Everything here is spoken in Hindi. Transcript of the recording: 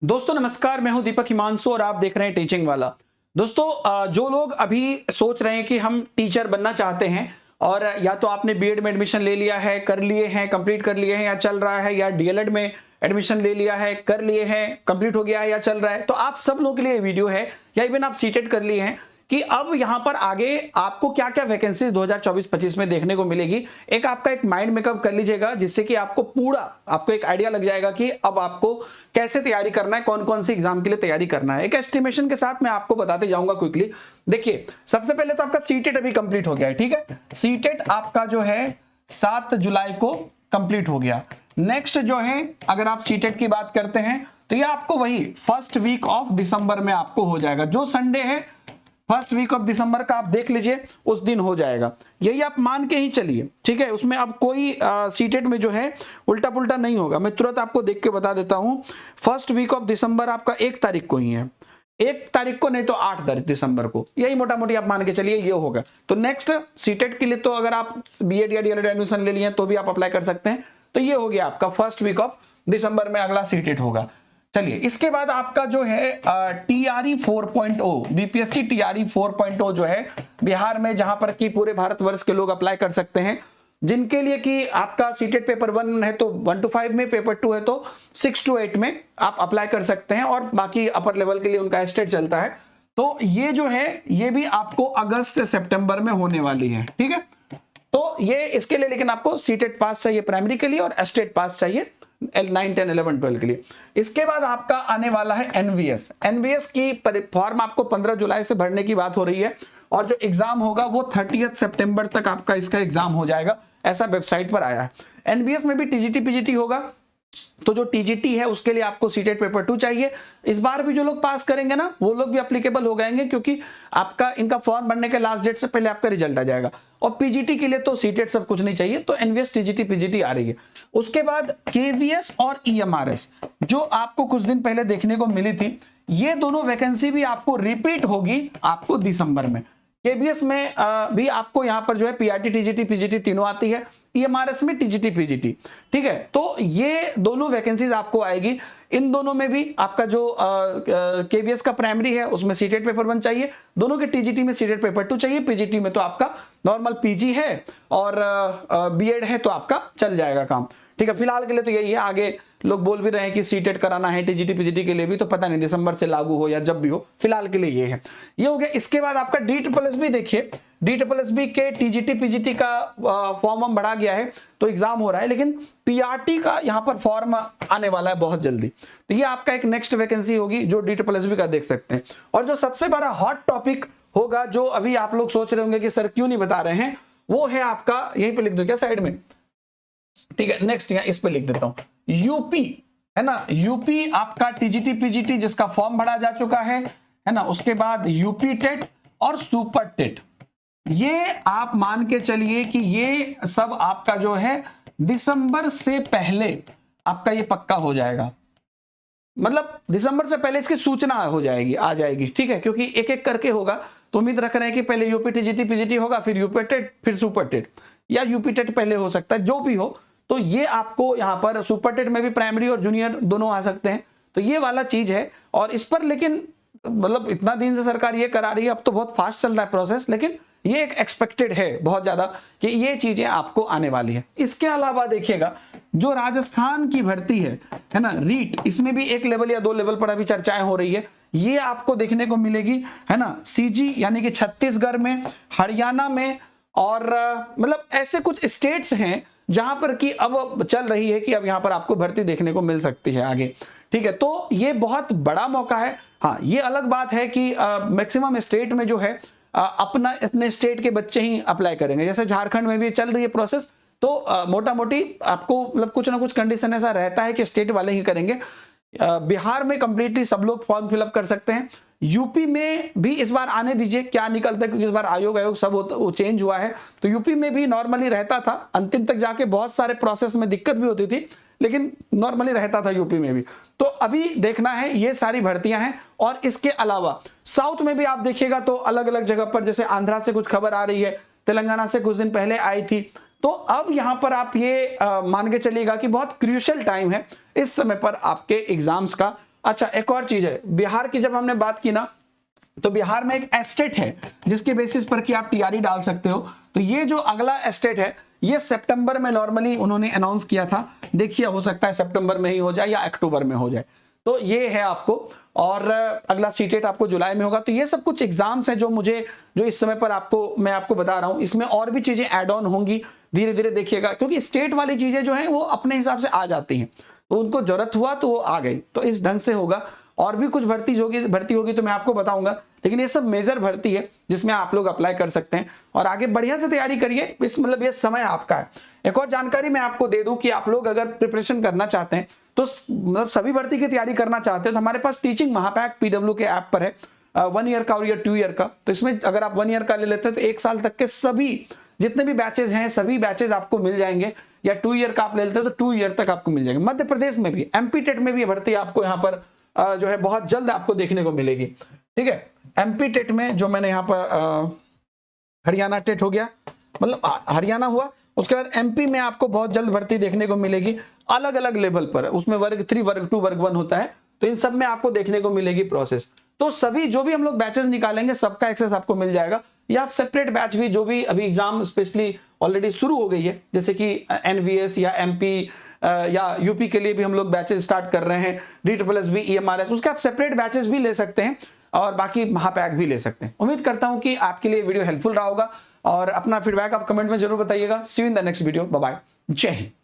दोस्तों नमस्कार, मैं हूं दीपक हिमांशु और आप देख रहे हैं टीचिंग वाला। दोस्तों जो लोग अभी सोच रहे हैं कि हम टीचर बनना चाहते हैं और या तो आपने बीएड में एडमिशन ले लिया है, कर लिए हैं, कंप्लीट कर लिए हैं या चल रहा है, या डीएलएड में एडमिशन ले लिया है, कर लिए हैं, कंप्लीट हो गया है या चल रहा है, तो आप सब लोगों के लिए ये वीडियो है। या इवन आप सीटेट कर लिए हैं कि अब यहां पर आगे आपको क्या क्या वैकेंसी 2024-25 में देखने को मिलेगी। एक आपका एक माइंड मेकअप कर लीजिएगा, जिससे कि आपको एक आइडिया लग जाएगा कि अब आपको कैसे तैयारी करना है, कौन कौन सी एग्जाम के लिए तैयारी करना है। एक एस्टिमेशन के साथ मैं आपको बताते जाऊंगा क्विकली। देखिए, सबसे पहले तो आपका सीटेट अभी कंप्लीट हो गया है, ठीक है। सीटेट आपका जो है 7 जुलाई को कंप्लीट हो गया। नेक्स्ट जो है, अगर आप सीटेट की बात करते हैं तो ये आपको वही फर्स्ट वीक ऑफ दिसंबर में आपको हो जाएगा। जो संडे है फर्स्ट वीक ऑफ दिसंबर का आप देख लीजिए, उस दिन हो जाएगा। यही आप मान के ही चलिए, ठीक है। उसमें अब कोई सीटेट में जो है उल्टा पुल्टा नहीं होगा। मैं तुरंत आपको देख के बता देता हूं, फर्स्ट वीक ऑफ दिसंबर आपका 1 तारीख को ही है, 1 तारीख को नहीं तो 8 तारीख दिसंबर को, यही मोटा मोटी आप मान के चलिए ये होगा। तो नेक्स्ट सीटेट के लिए तो अगर आप बीएड या डीएलएड एडमिशन ले लिए तो भी आप अप्लाई कर सकते हैं। तो ये हो गया आपका फर्स्ट वीक ऑफ दिसंबर में अगला सीटेट होगा। चलिए, इसके बाद आपका जो है टीआरई 4.0 बीपीएससी टीआरई 4.0 जो है बिहार में, जहां पर कि पूरे भारतवर्ष के लोग अप्लाई कर सकते हैं। जिनके लिए कि आपका सीटेट पेपर 1 है तो 1 to 5 में, पेपर 2 है तो 6 to 8 में आप अप्लाई कर सकते हैं, और बाकी अपर लेवल के लिए उनका स्टेट चलता है। तो ये जो है ये भी आपको अगस्त से सितंबर में होने वाली है, ठीक है। तो ये इसके लिए लेकिन आपको सीटेट पास चाहिए प्राइमरी के लिए, और स्टेट पास चाहिए 9, 10, 11, 12 के लिए। इसके बाद आपका आने वाला है एनवीएस। एनवीएस की फॉर्म आपको 15 जुलाई से भरने की बात हो रही है, और जो एग्जाम होगा वो 30 सितंबर तक आपका इसका एग्जाम हो जाएगा, ऐसा वेबसाइट पर आया है। एनवीएस में भी टीजीटी पीजीटी होगा। तो जो टीजीटी है उसके लिए आपको सीटेट पेपर 2 चाहिए। इस बार भी जो लोग पास करेंगे ना, वो लोग भी एप्लीकेबल हो जाएंगे, क्योंकि आपका इनका फॉर्म भरने के लास्ट डेट से पहले आपका रिजल्ट आ जाएगा। और पीजीटी के लिए तो सीटेट सब कुछ नहीं चाहिए, तो एनवीएस टीजीटी पीजीटी आ रही है। उसके बाद केवीएस और ईएमआरएस जो आपको कुछ दिन पहले देखने को मिली थी, ये दोनों वैकेंसी भी आपको रिपीट होगी आपको दिसंबर में। केवीएस में भी आपको यहां पर जो है पीआरटी टीजीटी पीजीटी तीनों आती है, ईएमआरएस में टीजीटी पीजीटी, ठीक है। तो ये दोनों वैकेंसीज आपको आएगी। इन दोनों में भी आपका जो केवीएस का प्राइमरी है उसमें सीटेट पेपर 1 चाहिए, दोनों के टीजीटी में सीटेट पेपर 2 चाहिए, पीजीटी में तो आपका नॉर्मल पीजी है और बीएड है तो आपका चल जाएगा काम, ठीक है। फिलहाल के लिए तो यही है। आगे लोग बोल भी रहे हैं कि सीटेट कराना है टीजीटी पीजीटी के लिए भी, तो पता नहीं दिसंबर से लागू हो या जब भी हो, फिलहाल के लिए ये है। ये हो गया। इसके बाद आपका DSSB देखिए, DSSB के टीजीटी पीजीटी का फॉर्म बढ़ा गया है तो एग्जाम हो रहा है, लेकिन पीआरटी का यहाँ पर फॉर्म आने वाला है बहुत जल्दी। तो ये आपका एक नेक्स्ट वैकेंसी होगी जो DSSB का देख सकते हैं। और जो सबसे बड़ा हॉट टॉपिक होगा, जो अभी आप लोग सोच रहे होंगे कि सर क्यों नहीं बता रहे हैं, वो है आपका, यहीं पे लिख दो क्या साइड में, ठीक है। नेक्स्ट यहाँ इस पे लिख देता हूं, यूपी है ना। यूपी आपका टीजीटी पीजीटी जिसका फॉर्म भरा जा चुका है ना। उसके बाद यूपी टेट और सुपर टेट, ये आप मान के चलिए कि ये सब आपका जो है दिसंबर से पहले आपका ये पक्का हो जाएगा। मतलब दिसंबर से पहले इसकी सूचना हो जाएगी, आ जाएगी, ठीक है। क्योंकि एक एक करके होगा, तो उम्मीद रख रहे हैं कि पहले यूपी टीजीटी पीजीटी होगा, फिर यूपी टेट, फिर सुपर टेट, या यूपी टेट पहले हो सकता है, जो भी हो। तो ये आपको यहाँ पर सुपर टेट में भी प्राइमरी और जूनियर दोनों आ सकते हैं। तो ये वाला चीज है। और इस पर लेकिन मतलब इतना दिन से सरकार ये करा रही है, अब तो बहुत फास्ट चल रहा है प्रोसेस, लेकिन ये एक एक्सपेक्टेड है बहुत ज्यादा कि ये चीजें आपको आने वाली है। इसके अलावा देखिएगा, जो राजस्थान की भर्ती है ना, रीट, इसमें भी 1 लेवल या 2 लेवल पर अभी चर्चाएं हो रही है। ये आपको देखने को मिलेगी, है ना। सीजी यानी कि छत्तीसगढ़ में, हरियाणा में, और मतलब ऐसे कुछ स्टेट्स हैं जहां पर कि अब चल रही है कि अब यहां पर आपको भर्ती देखने को मिल सकती है आगे, ठीक है। तो ये बहुत बड़ा मौका है। हाँ, ये अलग बात है कि मैक्सिमम स्टेट में जो है अपने स्टेट के बच्चे ही अप्लाई करेंगे। जैसे झारखंड में भी चल रही है प्रोसेस, तो मोटा मोटी आपको मतलब कुछ ना कुछ कंडीशन ऐसा रहता है कि स्टेट वाले ही करेंगे। बिहार में कंप्लीटली सब लोग फॉर्म फिलअप कर सकते हैं। यूपी में भी इस बार आने दीजिए क्या निकलता है, क्योंकि इस बार आयोग सब वो चेंज हुआ है। तो यूपी में भी नॉर्मली रहता था, अंतिम तक जाके बहुत सारे प्रोसेस में दिक्कत भी होती थी, लेकिन नॉर्मली रहता था यूपी में भी। तो अभी देखना है, ये सारी भर्तियां हैं। और इसके अलावा साउथ में भी आप देखिएगा तो अलग अलग जगह पर, जैसे आंध्रा से कुछ खबर आ रही है, तेलंगाना से कुछ दिन पहले आई थी। तो अब यहां पर आप ये मान के चलिएगा कि बहुत क्रूशियल टाइम है इस समय पर आपके एग्जाम्स का, अच्छा, एक और चीज है, बिहार की जब हमने बात की ना, तो बिहार में एक एस्टेट है जिसके बेसिस पर कि आप टीआरई डाल सकते हो। तो ये जो अगला एस्टेट है ये सितंबर में नॉर्मली उन्होंने अनाउंस किया था, देखिए हो सकता है सितंबर में ही हो जाए या अक्टूबर में हो जाए। तो ये है आपको, और अगला सीटेट आपको जुलाई में होगा। तो ये सब कुछ एग्जाम्स हैं जो इस समय पर मैं आपको बता रहा हूं। इसमें और भी चीजें ऐड ऑन होंगी, धीरे धीरे देखिएगा, क्योंकि स्टेट वाली चीजें जो हैं वो अपने हिसाब से आ जाती हैं, तो उनको जरूरत हुआ तो वो आ गई, तो इस ढंग से होगा। और भी कुछ भर्ती होगी तो मैं आपको बताऊंगा, लेकिन ये सब मेजर भर्ती है जिसमें आप लोग अप्लाई कर सकते हैं और आगे बढ़िया से तैयारी करिए। इस मतलब ये समय आपका है। एक और जानकारी मैं आपको दे दूं कि आप लोग अगर प्रिपरेशन करना चाहते हैं, तो मतलब सभी भर्ती की तैयारी करना चाहते हैं, तो हमारे पास टीचिंग महापैक पीडब्ल्यू के ऐप पर है 1 ईयर का और या 2 ईयर का। तो इसमें अगर आप 1 ईयर का ले लेते हैं तो 1 साल तक के सभी जितने भी बैचेज हैं सभी बैचेज आपको मिल जाएंगे, या 2 ईयर का आप ले लेते हैं तो 2 ईयर तक आपको मिल जाएंगे। मध्य प्रदेश में भी एमपी टेट में भी भर्ती आपको यहाँ पर जो है बहुत जल्द आपको देखने को मिलेगी। ठीक है, एमपी टेट में जो मैंने यहाँ पर हरियाणा टेट हो गया, मतलब हरियाणा हुआ, उसके बाद एमपी में आपको बहुत जल्द भर्ती देखने को मिलेगी अलग अलग लेवल पर। उसमें वर्ग 3 वर्ग 2 वर्ग 1 होता है, तो इन सब में आपको देखने को मिलेगी प्रोसेस। तो सभी जो भी हम लोग बैचेस निकालेंगे सबका एक्सेस आपको मिल जाएगा, या आप सेपरेट बैच भी जो भी अभी एग्जाम स्पेशली ऑलरेडी शुरू हो गई है, जैसे कि एनवीएस या एमपी या यूपी के लिए भी हम लोग बैचेस स्टार्ट कर रहे हैं, DSSB EMRS, उसके आप सेपरेट बैचेस भी ले सकते हैं और बाकी महापैक भी ले सकते हैं। उम्मीद करता हूं कि आपके लिए वीडियो हेल्पफुल रहा होगा और अपना फीडबैक आप कमेंट में जरूर बताइएगा। See you in the next video, bye bye, जय हिंद।